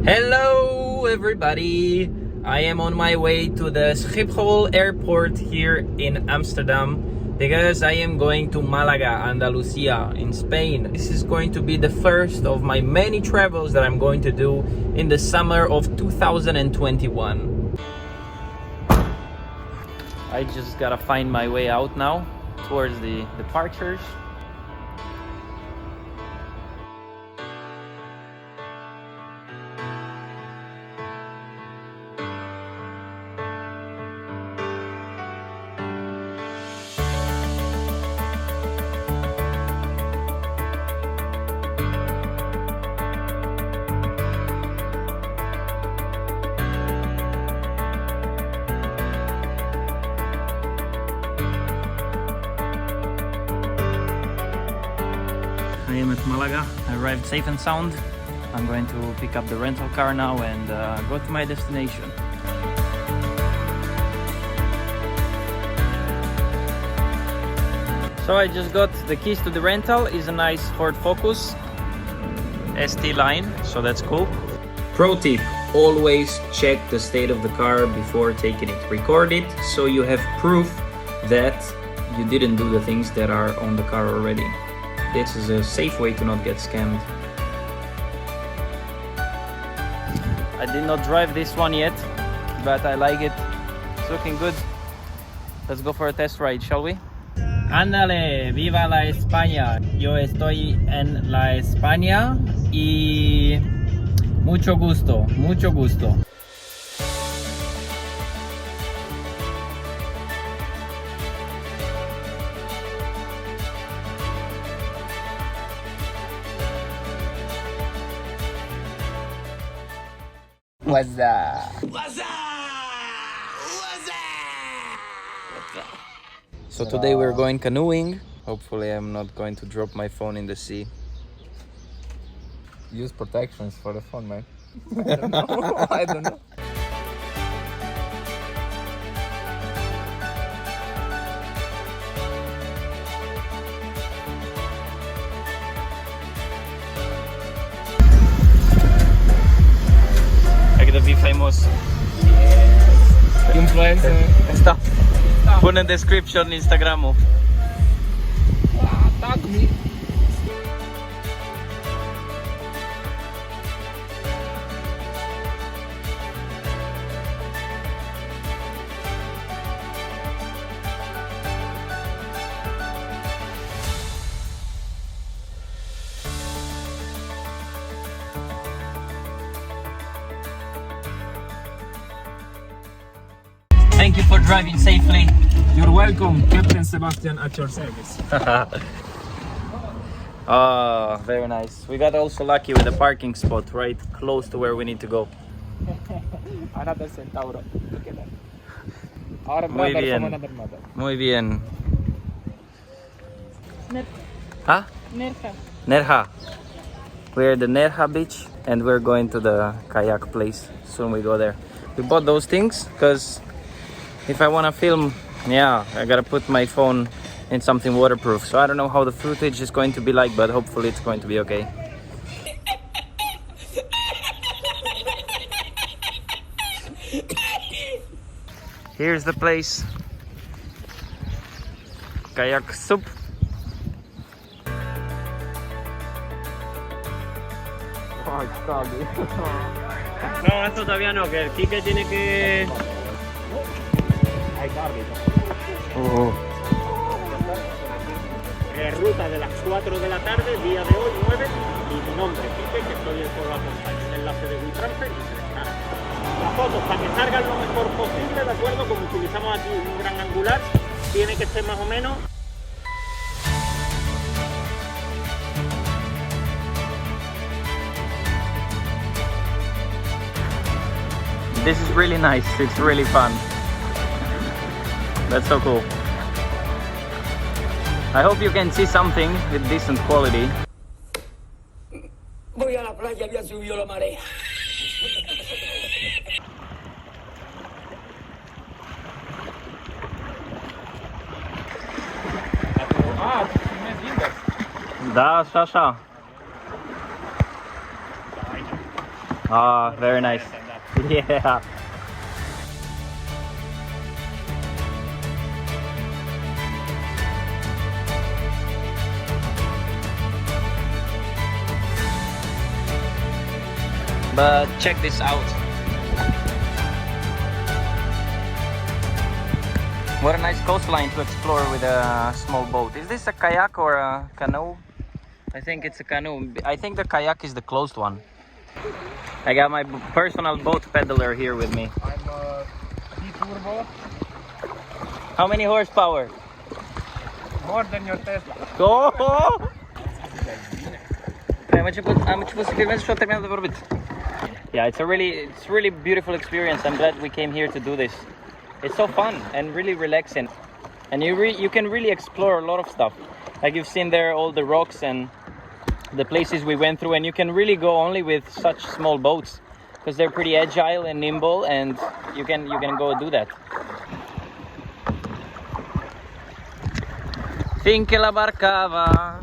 Hello everybody! I am on my way to the Schiphol airport here in Amsterdam because I am going to Malaga, Andalusia in Spain. This is going to be the first of my many travels that I'm going to do in the summer of 2021. I just gotta find my way out now towards the departures. I am at Malaga. I arrived safe and sound. I'm going to pick up the rental car now and go to my destination. So I just got the keys to the rental. It's a nice Ford Focus ST line, so that's cool. Pro tip, always check the state of the car before taking it. Record it so you have proof that you didn't do the things that are on the car already. This is a safe way to not get scammed. I did not drive this one yet, but I like it. It's looking good. Let's go for a test ride, shall we? Ándale, viva la España. Yo estoy en la España y mucho gusto, mucho gusto. What's up? What's up? What's up? So today we're going canoeing. Hopefully I'm not going to drop my phone in the sea. Use protections for the phone, man. I don't know. I don't know. Hay que be famous. Influencer. Está. Put in description Instagram. Tag me. Thank you for driving safely. You're welcome, Captain Sebastian at your service. Oh, very nice. We got also lucky with a parking spot right close to where we need to go. Another centauro. Look at that. Our Muy brother bien. from another mother. Muy bien. Nerja. Huh? Nerja. Nerja. We're at the Nerja beach and we're going to the kayak place. Soon we go there. We bought those things because if I want to film, yeah, I gotta put my phone in something waterproof. So I don't know how the footage is going to be like, but hopefully it's going to be okay. Here's the place. Kayak soup. Oh, it's cloudy. No, esto todavía no, que el Quique tiene que... I got it. Oh. Ruta de las 4 de la tarde, día de hoy, 9, y mi nombre, Quique, que soy el que lo acompaña. El enlace de WeTransfer y se descarga. Las fotos, para que salgan lo mejor posible, ¿de acuerdo? Como utilizamos aquí un gran angular, tiene que ser más o menos... This is really nice. It's really fun. That's so cool. I hope you can see something with decent quality. Voy a la playa, había subido la marea. Ah, не видно. Да, Саша. Ah, very nice. Yeah. But check this out. What a nice coastline to explore with a small boat. Is this a kayak or a canoe? I think it's a canoe. I think the kayak is the closed one. I got my personal boat peddler here with me. I'm turbo, How many horsepower? more than your Tesla. Go! Yeah, it's really beautiful experience. I'm glad we came here to do this. It's so fun and really relaxing, and you can really explore a lot of stuff. Like you've seen there all the rocks and the places we went through, and you can really go only with such small boats because they're pretty agile and nimble, and you can go do that. Finché la barca va,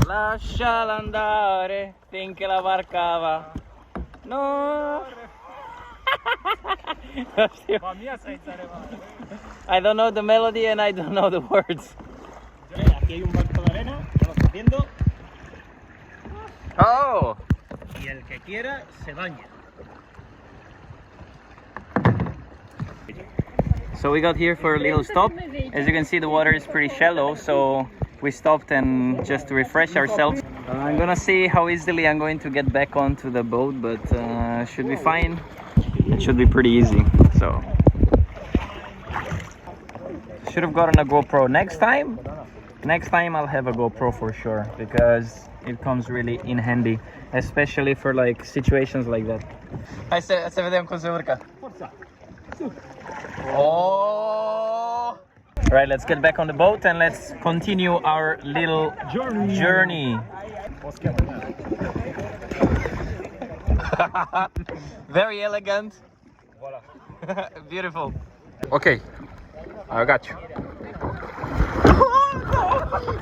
lasciala andare. Finché la barca va, no. I don't know the melody and I don't know the words. Aquí hay un banco de arena, ya lo estás viendo, Oh! y el que quiera se baña. So we got here for a little stop. As you can see, the water is pretty shallow, so we stopped and just to refresh ourselves. I'm gonna see how easily I'm going to get back onto the boat, but should be fine. It should be pretty easy. So should have gotten a GoPro. Next time I'll have a GoPro for sure, because it comes really in handy, especially for like situations like that. Hai se vedem cum se urcă. Oh! Right, let's get back on the boat and let's continue our little journey. Very elegant. Voila. Beautiful. Okay, I got you.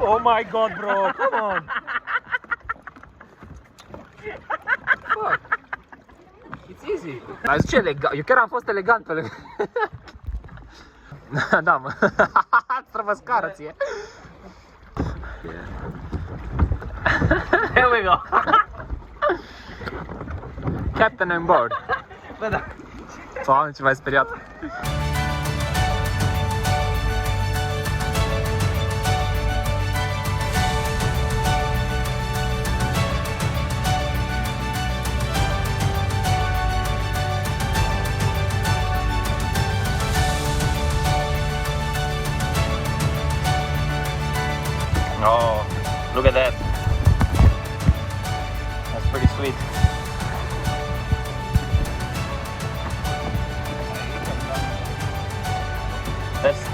Oh my god, bro, come on. Fuck. It's easy. Dar zice elegant, eu chiar am fost elegant pe lângă. Da, mă. Trebuie scară ție. Here we go. Captain on board. Bă, da. Doamne, ce m-ai speriat. Oh, look at that. That's pretty sweet.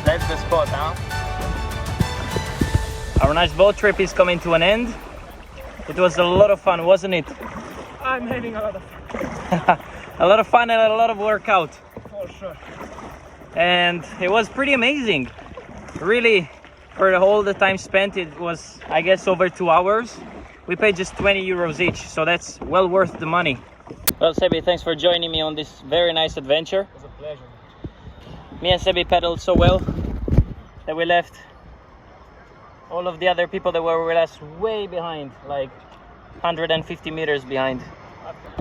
That's the spot, huh? Our nice boat trip is coming to an end. It was a lot of fun, wasn't it? I'm having a lot of fun. A lot of fun and a lot of workout. For sure. And it was pretty amazing. Really, for all the time spent, it was, I guess, over 2 hours. We paid just 20 euros each, so that's well worth the money. Well, Sebi, thanks for joining me on this very nice adventure. It was a pleasure. Me and Sebi paddled so well that we left all of the other people that were with us way behind, like 150 meters behind.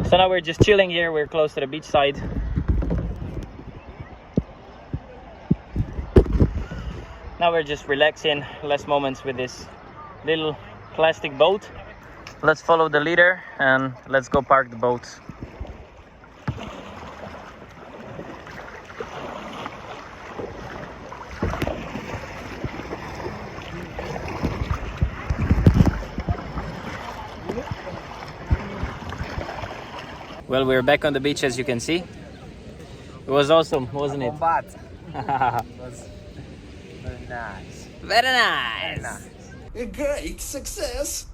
So now we're just chilling here. We're close to the beach side. Now we're just relaxing, last moments with this little plastic boat. Let's follow the leader and let's go park the boats. Well, we're back on the beach, as you can see. It was awesome, wasn't it? But it was very nice. Very nice. A great success.